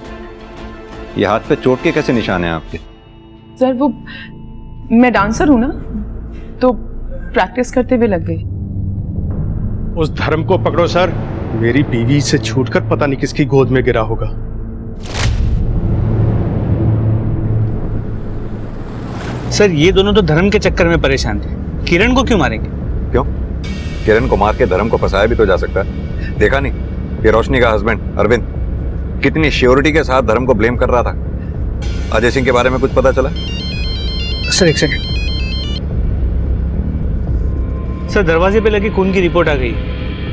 [SPEAKER 9] ये हाथ पे चोट के कैसे निशान हैं आपके?
[SPEAKER 15] सर वो मैं डांसर हूं ना, तो प्रैक्टिस करते हुए लग गई।
[SPEAKER 14] उस धर्म को पकड़ो सर। मेरी बीवी से छूटकर पता नहीं किसकी गोद में गिरा होगा।
[SPEAKER 10] सर ये दोनों तो धर्म के चक्कर में परेशान थे, किरण को क्यों मारेंगे?
[SPEAKER 9] क्यों? किरण को मार के धर्म को फंसाया भी तो जा सकता है। देखा नहीं ये रोशनी का हस्बैंड अरविंद कितनी श्योरिटी के साथ धर्म को ब्लेम कर रहा था। अजय सिंह के बारे में कुछ पता चला?
[SPEAKER 10] सर एक सेकंड। सर दरवाजे पे लगी खून की रिपोर्ट आ गई,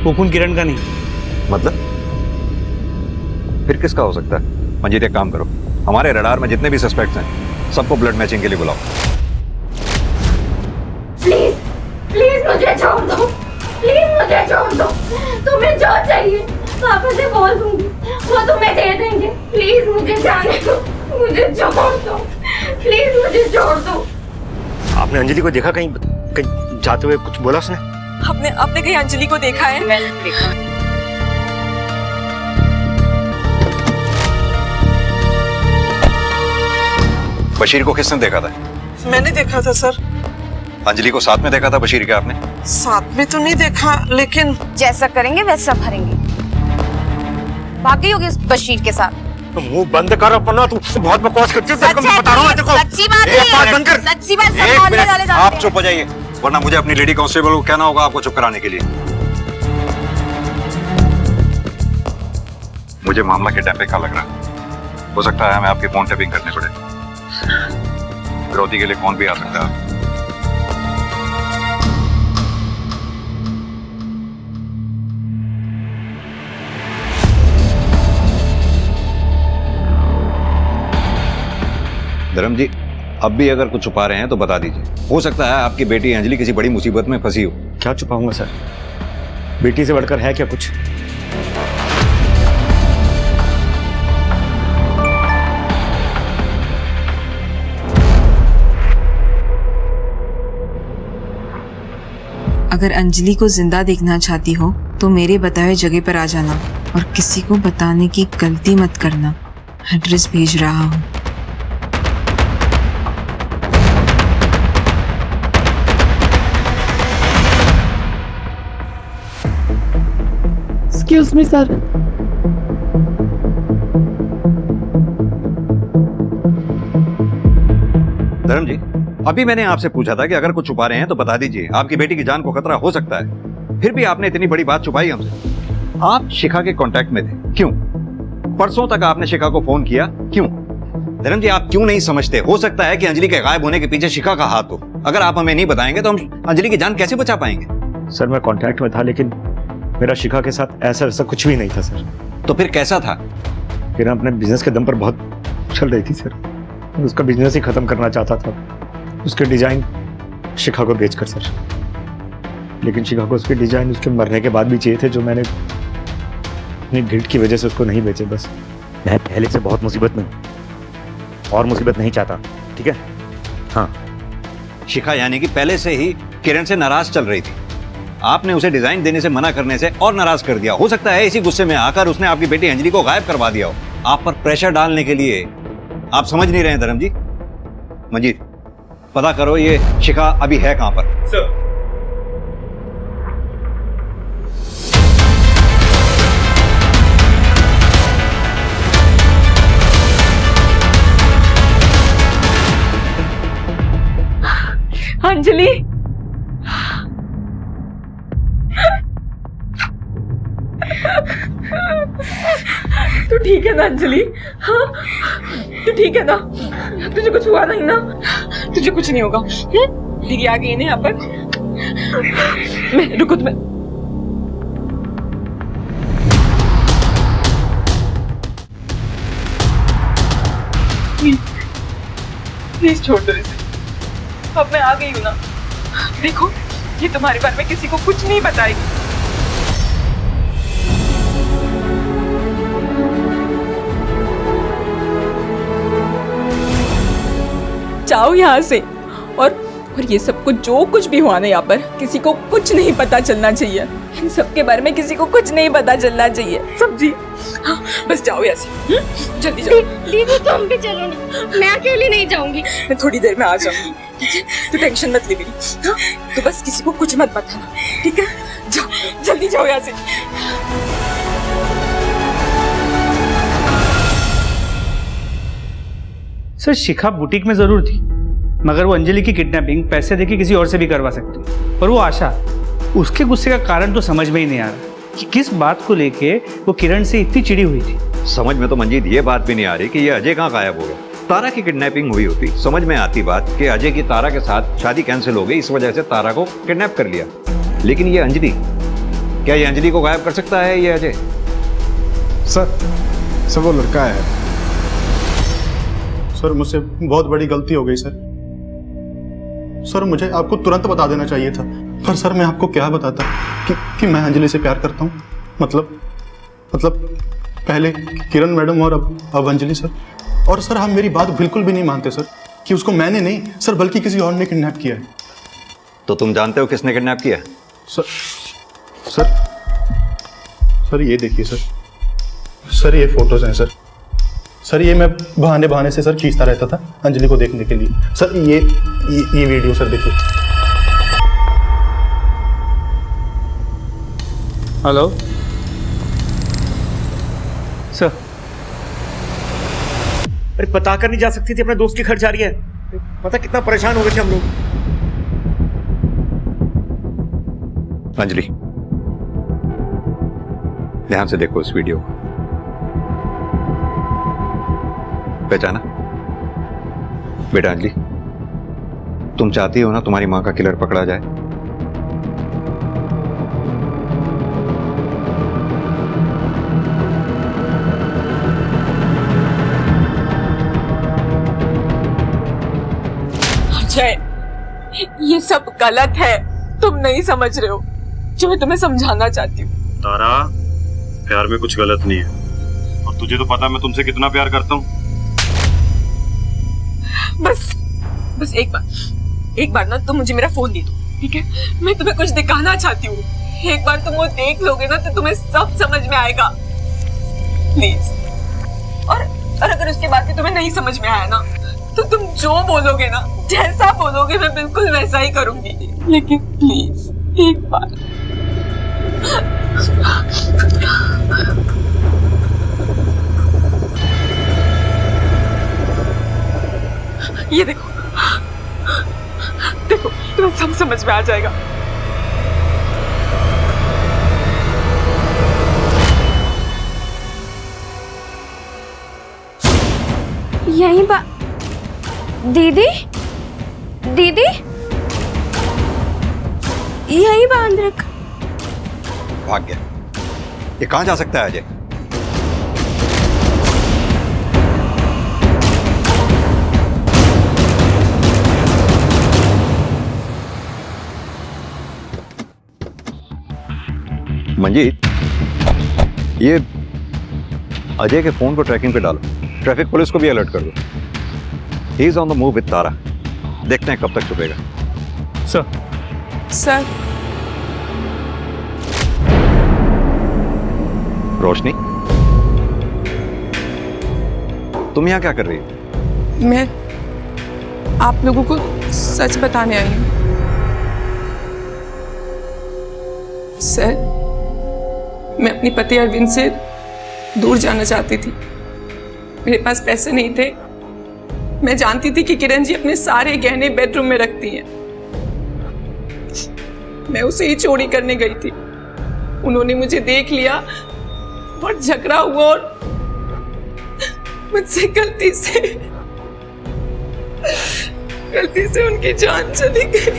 [SPEAKER 10] वो खून किरण का नहीं।
[SPEAKER 9] मतलब फिर किसका हो सकता है? मंजीत एक काम करो, हमारे रडार में जितने भी सस्पेक्ट्स हैं सबको ब्लड मैचिंग के लिए बुलाओ।
[SPEAKER 7] प्लीज प्लीज मुझे छोड़ दो, प्लीज मुझे छोड़ दो। तुम्हें जो चाहिए पापा से बोल दूंगी, वो तुम्हें दे देंगे। प्लीज मुझे जाने दो, मुझे छोड़ दो, प्लीज मुझे छोड़ दो।
[SPEAKER 11] आपने अंजलि को देखा कहीं कहीं जाते हुए? कुछ बोला उसने?
[SPEAKER 15] आपने कहीं अंजलि को देखा है? मैंने देखा।
[SPEAKER 9] बशीर को किसने देखा था?
[SPEAKER 5] मैंने देखा था सर।
[SPEAKER 9] अंजलि को साथ में देखा था बशीर के आपने?
[SPEAKER 5] साथ में तो नहीं देखा, लेकिन
[SPEAKER 2] जैसा करेंगे वैसा भरेंगे। भाग गई होगी उस बशीर के साथ।
[SPEAKER 11] तो मुंह बंद कर अपना, तू बहुत बकवास करती है।
[SPEAKER 2] सच है,
[SPEAKER 11] बता रहा हूं देखो।
[SPEAKER 2] सच्ची बात
[SPEAKER 11] एक बात बंद कर।
[SPEAKER 2] सच्ची बात सब
[SPEAKER 9] एक
[SPEAKER 2] मोहल्ले
[SPEAKER 9] मिनट,
[SPEAKER 2] वाले जानते
[SPEAKER 9] आप
[SPEAKER 2] हैं।
[SPEAKER 9] चुप हो जाइए वरना मुझे अपनी लेडी कांस्टेबल को कहना होगा आपको चुप कराने के लिए। मुझे मामला किडनैपिंग का लग रहा है। हो सकता है हमें आपकी फोन टैपिंग करनी पड़े। फिरौती के लिए कौन भी आ सकता है। धर्म जी अब भी अगर कुछ छुपा रहे हैं तो बता दीजिए। हो सकता है आपकी बेटी अंजलि किसी बड़ी मुसीबत में फंसी हो।
[SPEAKER 11] क्या छुपाऊंगा सर, बेटी से बढ़कर है क्या कुछ?
[SPEAKER 4] अगर अंजलि को जिंदा देखना चाहती हो तो मेरे बताए जगह पर आ जाना और किसी को बताने की गलती मत करना। एड्रेस भेज रहा हूँ।
[SPEAKER 5] Excuse me sir.
[SPEAKER 9] धर्म जी अभी मैंने आपसे पूछा था कि अगर कुछ छुपा रहे हैं तो बता दीजिए, आपकी बेटी की जान को खतरा हो सकता है। फिर भी आपने इतनी बड़ी बात छुपाई हमसे। आप शिखा के कांटेक्ट में थे, क्यों? परसों तक आपने शिखा को फोन किया, क्यों? धर्म जी आप क्यों नहीं समझते, हो सकता है कि अंजलि के गायब होने के पीछे शिखा का हाथ हो। अगर आप हमें नहीं बताएंगे तो हम अंजलि की जान कैसे बचा पाएंगे?
[SPEAKER 11] सर मैं कांटेक्ट में था, लेकिन मेरा शिखा के साथ ऐसा कुछ भी नहीं था सर।
[SPEAKER 9] तो फिर कैसा था?
[SPEAKER 11] किरण अपने बिजनेस के दम पर बहुत चल रही थी सर। उसका बिजनेस ही खत्म करना चाहता था, उसके डिजाइन शिखा को बेचकर सर। लेकिन शिखा को उसके डिजाइन उसके मरने के बाद भी चाहिए थे, जो मैंने अपनी गिल्ट की वजह से उसको नहीं बेचे। बस मैं पहले से बहुत मुसीबत में और मुसीबत नहीं चाहता, ठीक है? हाँ।
[SPEAKER 9] शिखा यानी कि पहले से ही किरण से नाराज चल रही थी। आपने उसे डिजाइन देने से मना करने से और नाराज कर दिया। हो सकता है इसी गुस्से में आकर उसने आपकी बेटी अंजलि को गायब करवा दिया हो, आप पर प्रेशर डालने के लिए। आप समझ नहीं रहे हैं धर्म जी। मंजीत पता करो ये शिखा अभी है कहां पर।
[SPEAKER 10] सर
[SPEAKER 15] अंजलि तू ठीक है ना अंजलि? हाँ तू ठीक है ना? तुझे कुछ हुआ नहीं ना? तुझे कुछ नहीं होगा। दीदी आ गई है ना यहाँ पर। मैं रुको, तुम्हें प्लीज छोड़ दो इसे। अब मैं आ गई हूँ ना। देखो ये तुम्हारे बारे में किसी को कुछ नहीं बताएगी। जाओ यहाँ से। और ये सब कुछ जो कुछ भी हुआ ना यहाँ पर, किसी को कुछ नहीं पता चलना चाहिए। इन सब के बारे में किसी को कुछ नहीं पता चलना चाहिए। सब्जी हाँ, बस जाओ यहाँ से। जल्दी जाओ।
[SPEAKER 7] दीदी तुम भी चलो ना, मैं अकेली नहीं जाऊंगी।
[SPEAKER 15] मैं थोड़ी देर में आ जाऊंगी, ठीक है? तू टेंशन मत ले मेरी। हाँ? तो बस किसी को कुछ मत बताना, ठीक है? जाओ जल्दी जाओ यहाँ से।
[SPEAKER 10] सर शिखा बुटीक में जरूर थी, मगर वो अंजलि की किडनैपिंग पैसे देके किसी और से भी करवा सकती है। और वो आशा, उसके गुस्से का कारण तो समझ में ही नहीं आ रहा कि किस बात को लेके वो किरण से इतनी चिड़ी हुई थी।
[SPEAKER 9] समझ में तो मंजीत ये बात भी नहीं आ रही कि ये अजय कहाँ गायब हो गया। तारा की किडनैपिंग हुई होती, समझ में आती बात कि अजय की तारा के साथ शादी कैंसिल हो गई, इस वजह से तारा को किडनैप कर लिया। लेकिन ये अंजलि, क्या ये अंजलि को गायब कर सकता है ये अजय?
[SPEAKER 13] सर वो लड़का है सर, मुझसे बहुत बड़ी गलती हो गई सर, मुझे आपको तुरंत बता देना चाहिए था। पर सर मैं आपको क्या बताता कि मैं अंजलि से प्यार करता हूँ। मतलब पहले किरण मैडम और अब अंजलि सर। और सर आप मेरी बात बिल्कुल भी नहीं मानते सर कि उसको मैंने नहीं सर बल्कि किसी और ने किडनैप किया है।
[SPEAKER 9] तो तुम जानते हो किसने किडनैप किया?
[SPEAKER 13] सर ये देखिए सर ये फोटोज हैं सर ये मैं बहाने से सर खींचता रहता था अंजलि को देखने के लिए। सर ये वीडियो सर देखिए।
[SPEAKER 10] Hello sir.
[SPEAKER 11] अरे पता कर नहीं जा सकती थी अपने दोस्त के घर जा रही है? पता कितना परेशान हो गए थे हम लोग।
[SPEAKER 9] अंजलि ध्यान से देखो इस वीडियो को। पहचाना बेटा अंजलि? तुम चाहती हो ना तुम्हारी मां का किलर पकड़ा जाए?
[SPEAKER 15] अजय, ये सब गलत है, तुम नहीं समझ रहे हो जो मैं तुम्हें समझाना चाहती हूँ।
[SPEAKER 12] तारा, प्यार में कुछ गलत नहीं है और तुझे तो पता है मैं तुमसे कितना प्यार करता हूँ।
[SPEAKER 15] बस एक बार ना तुम मुझे मेरा फोन दे दो, ठीक है? मैं तुम्हें कुछ दिखाना चाहती हूँ। एक बार तुम वो देख लोगे ना तो तुम्हें सब समझ में आएगा, प्लीज। और अगर उसके बाद भी तुम्हें नहीं समझ में आया ना तो तुम जो बोलोगे ना, जैसा बोलोगे मैं बिल्कुल वैसा ही करूंगी। लेकिन प्लीज एक बार। ये देखो तुम्हें सब समझ में आ जाएगा।
[SPEAKER 8] यहीं दीदी यहीं बांध रख।
[SPEAKER 9] भाग गया। ये कहां जा सकता है अजय? मंजीत, ये अजय के फोन को ट्रैकिंग पे डालो, ट्रैफिक पुलिस को भी अलर्ट कर दो। He is on the move with Tara. देखते हैं कब तक छुपेगा।
[SPEAKER 15] सर
[SPEAKER 9] रोशनी, तुम यहां क्या कर रही हो?
[SPEAKER 15] मैं आप लोगों को सच बताने आई हूँ। सर, मैं अपने पति अरविंद से दूर जाना चाहती थी। मेरे पास पैसे नहीं थे। मैं जानती थी कि किरण जी अपने सारे गहने बेडरूम में रखती हैं। मैं उसे ही चोरी करने गई थी। उन्होंने मुझे देख लिया और झगड़ा हुआ और मुझसे गलती से उनकी जान चली गई।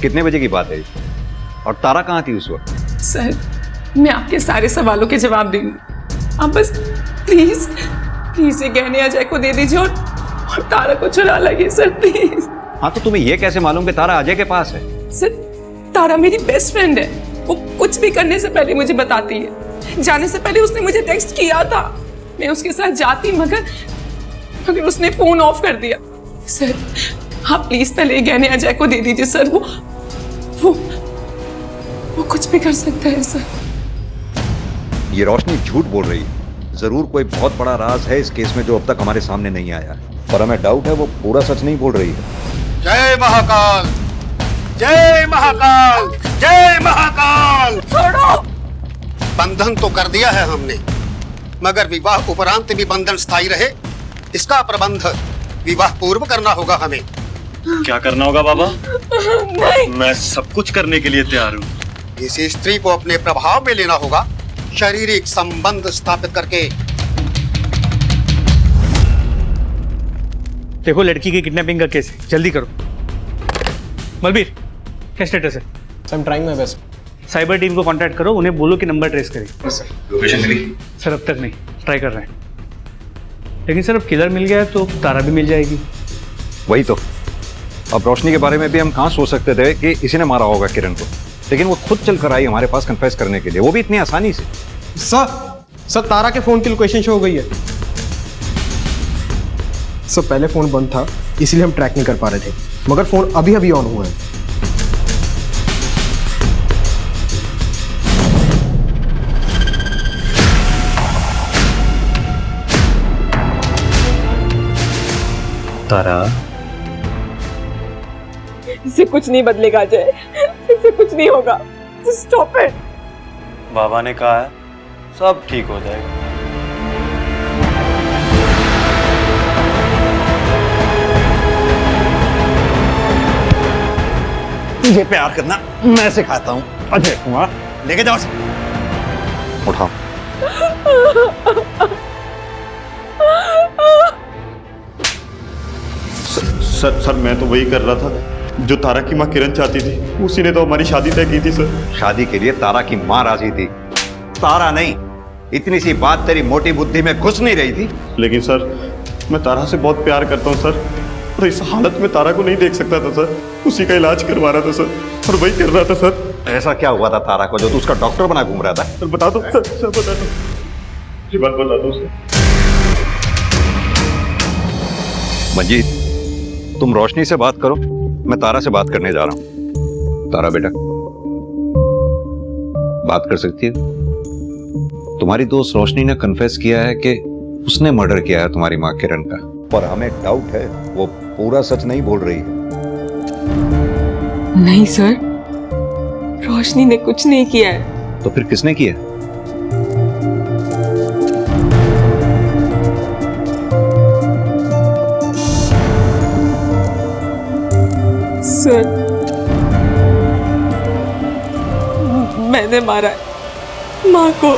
[SPEAKER 9] कितने बजे की बात है और तारा कहाँ थी उस वक्त?
[SPEAKER 15] सर, मैं आपके सारे सवालों के जवाब दूंगी। आप बस प्लीज ये गहने अजय को दे दीजिए और तारा को चुरा लगे सर, प्लीज।
[SPEAKER 9] हाँ, तो तुम्हें ये कैसे मालूम कि तारा अजय के पास है?
[SPEAKER 15] सर, तारा मेरी बेस्ट फ्रेंड है। वो कुछ भी करने से पहले मुझे बताती है। जाने से पहले उसने मुझे टेक्स्ट किया था। मैं उसके साथ जाती मगर उसने फोन ऑफ कर दिया। सर, आप प्लीज पहले ये गहने अजय को दे दीजिए सर। वो कुछ भी कर सकता है सर।
[SPEAKER 9] ये रोशनी झूठ बोल रही है। जरूर कोई बहुत बड़ा राज है इस केस में जो अब तक हमारे सामने नहीं आया है, पर हमें डाउट है वो पूरा सच नहीं बोल रही है।
[SPEAKER 16] जय महाकाल, जय महाकाल, जय महाकाल।
[SPEAKER 15] छोड़ो।
[SPEAKER 16] बंधन तो कर दिया है हमने, मगर विवाह उपरांत भी बंधन स्थायी रहे इसका प्रबंध विवाह पूर्व करना होगा हमें।
[SPEAKER 9] क्या करना होगा बाबा?
[SPEAKER 15] नहीं।
[SPEAKER 9] मैं सब कुछ करने के लिए तैयार हूँ।
[SPEAKER 16] इस स्त्री को अपने प्रभाव में लेना होगा, शारीरिक संबंध स्थापित करके।
[SPEAKER 10] देखो लड़की की किडनैपिंग का केस है, जल्दी करो। बलबीर, क्या स्टेटस है?
[SPEAKER 17] I am trying my best.
[SPEAKER 10] Cyber team को कांटेक्ट करो, उन्हें बोलो कि नंबर ट्रेस करें।
[SPEAKER 9] लोकेशन मिली?
[SPEAKER 10] सर अब तक नहीं, ट्राई कर रहे हैं। लेकिन सर अब किलर मिल गया है तो तारा भी मिल जाएगी।
[SPEAKER 9] वही तो। अब रोशनी के बारे में भी हम कहाँ सोच सकते थे कि इसी ने मारा होगा किरण को, लेकिन वो खुद चल कर आई हमारे पास कन्फेस करने के लिए, वो भी इतनी आसानी से।
[SPEAKER 17] सर तारा के फोन की लोकेशन शो हो गई है। सर पहले फोन बंद था इसलिए हम ट्रैक नहीं कर पा रहे थे, मगर फोन अभी अभी ऑन हुआ है।
[SPEAKER 9] तारा,
[SPEAKER 15] इससे कुछ नहीं बदलेगा अजय, इससे कुछ नहीं होगा। Stop it.
[SPEAKER 9] बाबा ने कहा है सब ठीक हो जाएगा।
[SPEAKER 16] तुझे प्यार करना मैं सिखाता हूँ। अजय कुमार, लेके जाओ।
[SPEAKER 9] उठाओ।
[SPEAKER 18] सर मैं तो वही कर रहा था जो तारा की माँ किरण चाहती थी, उसी ने तो हमारी शादी तय की थी सर।
[SPEAKER 9] शादी के लिए तारा की माँ राजी थी, तारा नहीं। इतनी सी बात तेरी मोटी बुद्धि में घुस नहीं रही थी।
[SPEAKER 18] लेकिन सर मैं तारा से बहुत प्यार करता हूँ सर, और इस हालत में तारा को नहीं देख सकता था सर। उसी का इलाज करवा रहा था सर, और वही कर रहा था सर।
[SPEAKER 9] ऐसा क्या हुआ था तारा को जो तू उसका डॉक्टर बना घूम रहा था?
[SPEAKER 18] सर बता दो सर, बता दो, ये बात बता दो सर।
[SPEAKER 9] मंजीत, तुम रोशनी से बात करो, मैं तारा से बात करने जा रहा हूं। तारा बेटा, बात कर सकती है? तुम्हारी दोस्त रोशनी ने कन्फेस किया है कि उसने मर्डर किया है तुम्हारी मां किरण का, पर हमें डाउट है वो पूरा सच नहीं बोल रही है।
[SPEAKER 15] नहीं सर, रोशनी ने कुछ नहीं किया है।
[SPEAKER 9] तो फिर किसने किया?
[SPEAKER 15] सर मैंने मारा है माँ को।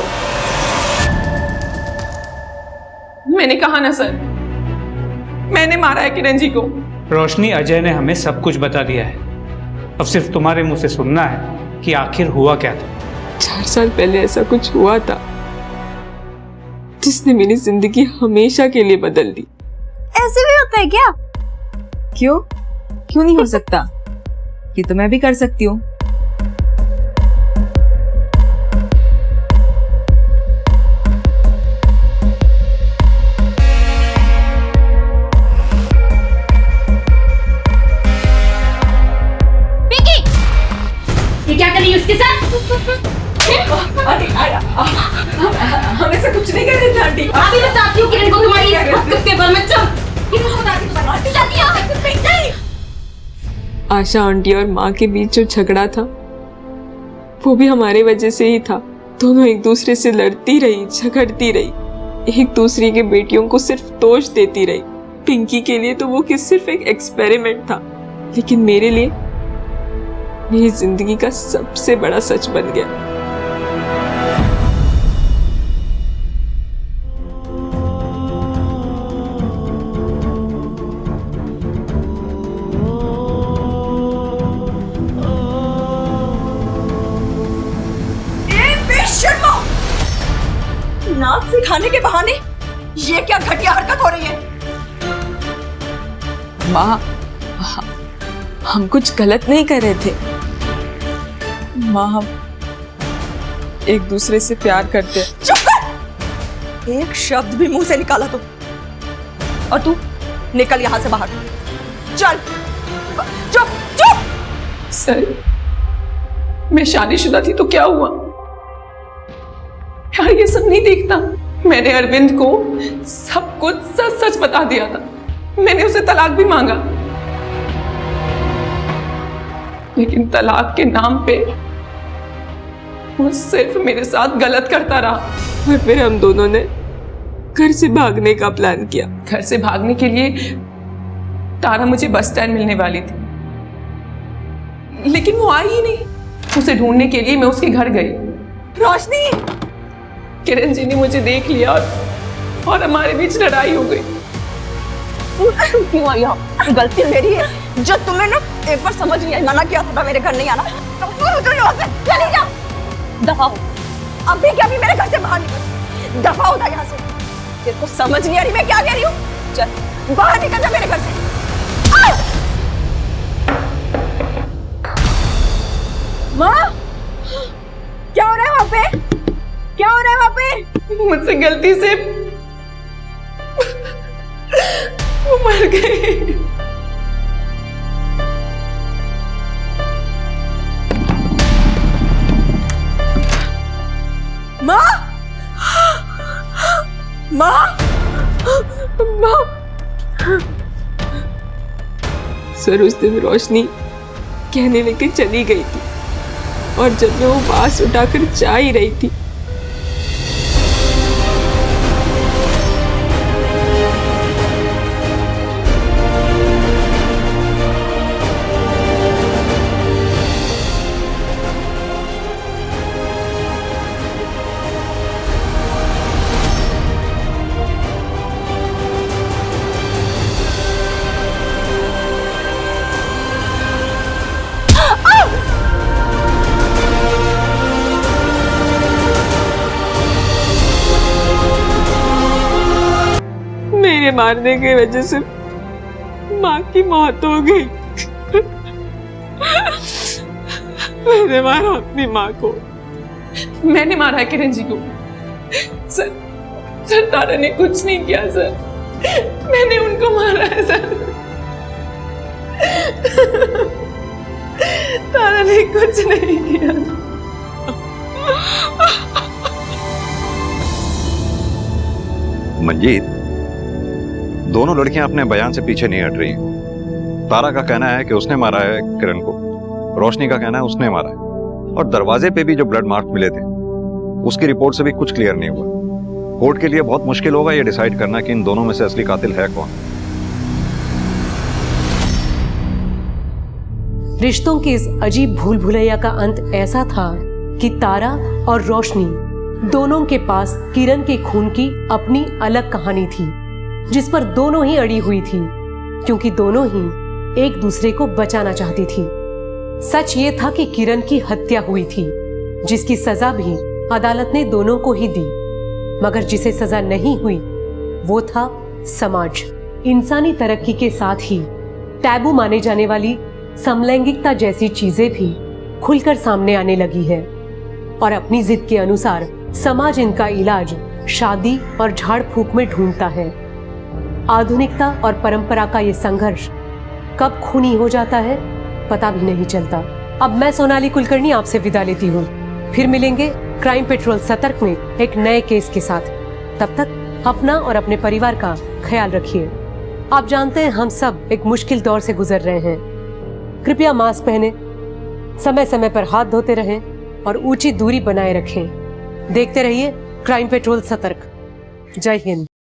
[SPEAKER 15] मैंने कहा ना सर, मैंने मारा है किरण जी को।
[SPEAKER 10] रोशनी, अजय ने हमें सब कुछ बता दिया है, अब सिर्फ तुम्हारे मुंह से सुनना है कि आखिर हुआ क्या था।
[SPEAKER 15] 4 साल पहले ऐसा कुछ हुआ था जिसने मेरी जिंदगी हमेशा के लिए बदल दी।
[SPEAKER 2] ऐसे भी होता है क्या?
[SPEAKER 4] क्यों क्यों नहीं हो सकता? ये तो मैं भी कर सकती हूँ।
[SPEAKER 7] ये क्या कर रही है उसके साथ?
[SPEAKER 15] हम ऐसा कुछ नहीं कर रहे थे आंटी।
[SPEAKER 7] अभी बताती हूँ किरण को तुम्हारी कुत्ते पर मैं चुप। किरण को बताती हूँ तुम्हारी जाती है।
[SPEAKER 15] आशा आंटी और माँ के बीच जो झगड़ा था वो भी हमारे वजह से ही था। दोनों एक दूसरे से लड़ती रही, झगड़ती रही, एक दूसरे के बेटियों को सिर्फ दोष देती रही। पिंकी के लिए तो वो सिर्फ एक एक्सपेरिमेंट था, लेकिन मेरे लिए मेरी जिंदगी का सबसे बड़ा सच बन गया।
[SPEAKER 2] नाच सिखाने के बहाने ये क्या घटिया हरकत हो रही है?
[SPEAKER 15] माँ, हम कुछ गलत नहीं कर रहे थे माँ, हम एक दूसरे से प्यार करते हैं।
[SPEAKER 2] चुप कर! एक शब्द भी मुंह से निकाला तो, और तू निकल यहां से बाहर। चल चुप चुप।
[SPEAKER 15] सर, मैं शादीशुदा थी तो क्या हुआ? यार ये सब नहीं देखता। मैंने अरविंद को सब कुछ सच सच बता दिया था। मैंने उसे तलाक भी मांगा, लेकिन तलाक के नाम पे वो सिर्फ मेरे साथ गलत करता रहा। और फिर हम दोनों ने घर से भागने का प्लान किया। घर से भागने के लिए तारा मुझे बस स्टैंड मिलने वाली थी, लेकिन वो आई ही नहीं। उसे ढूंढने के लिए मैं उसके घर गई। रोशनी, किरण जी ने मुझे देख लिया और हमारे बीच लड़ाई हो गई।
[SPEAKER 2] क्यों आई आप? गलती मेरी है जो तुम्हें ना एक बार समझ नहीं आई। मना किया था मेरे घर नहीं आना। चली जा, दफा हो। अभी क्या भी मेरे घर से बाहर निकल, दफा हो यहाँ से। तेरे को समझ नहीं आ रही मैं क्या कह रही हूँ? चल बाहर निकल जा मेरे घर से। माँ, क्या हो रहा है वहाँ पे? क्या हो रहा है वहाँ पे?
[SPEAKER 15] मुझसे गलती से वो मर गई।
[SPEAKER 2] माँ, माँ, माँ।
[SPEAKER 15] सर, उस दिन रोशनी कहने लेके चली गई थी और जब मैं वो बांस उठाकर जा ही रही थी, मेरे मारने की वजह से माँ की मौत हो गई। मैंने मारा अपनी माँ को। मैंने मारा है किरण जी को। सर, तारा ने कुछ नहीं किया सर, मैंने उनको मारा है सर। तारा ने कुछ नहीं किया।
[SPEAKER 9] मंजीत, दोनों लड़कियां अपने बयान से पीछे नहीं हट रही। तारा का कहना है कि उसने मारा है किरण को, रोशनी का कहना है उसने मारा है, और दरवाजे पे भी जो ब्लड मार्क मिले थे उसकी रिपोर्ट से भी कुछ क्लियर नहीं हुआ। कोर्ट के लिए बहुत मुश्किल होगा ये डिसाइड करना कि इन दोनों में से असली कातिल है कौन।
[SPEAKER 1] रिश्तों की इस अजीब भूल भुलैया का अंत ऐसा था कि तारा और रोशनी दोनों के पास किरण के खून की अपनी अलग कहानी थी, जिस पर दोनों ही अड़ी हुई थी, क्योंकि दोनों ही एक दूसरे को बचाना चाहती थी। सच ये था कि किरण की हत्या हुई थी, जिसकी सजा भी अदालत ने दोनों को ही दी, मगर जिसे सजा नहीं हुई वो था समाज। इंसानी तरक्की के साथ ही टैबू माने जाने वाली समलैंगिकता जैसी चीजें भी खुलकर सामने आने लगी है, और अपनी जिद के अनुसार समाज इनका इलाज शादी और झाड़ फूक में ढूंढता है। आधुनिकता और परंपरा का ये संघर्ष कब खूनी हो जाता है पता भी नहीं चलता। अब मैं सोनाली कुलकर्णी आपसे विदा लेती हूँ। फिर मिलेंगे क्राइम पेट्रोल सतर्क में एक नए केस के साथ। तब तक अपना और अपने परिवार का ख्याल रखिए। आप जानते हैं हम सब एक मुश्किल दौर से गुजर रहे हैं। कृपया मास्क पहने, समय समय पर हाथ धोते रहें और ऊंची दूरी बनाए रखें। देखते रहिए क्राइम पेट्रोल सतर्क। जय हिंद।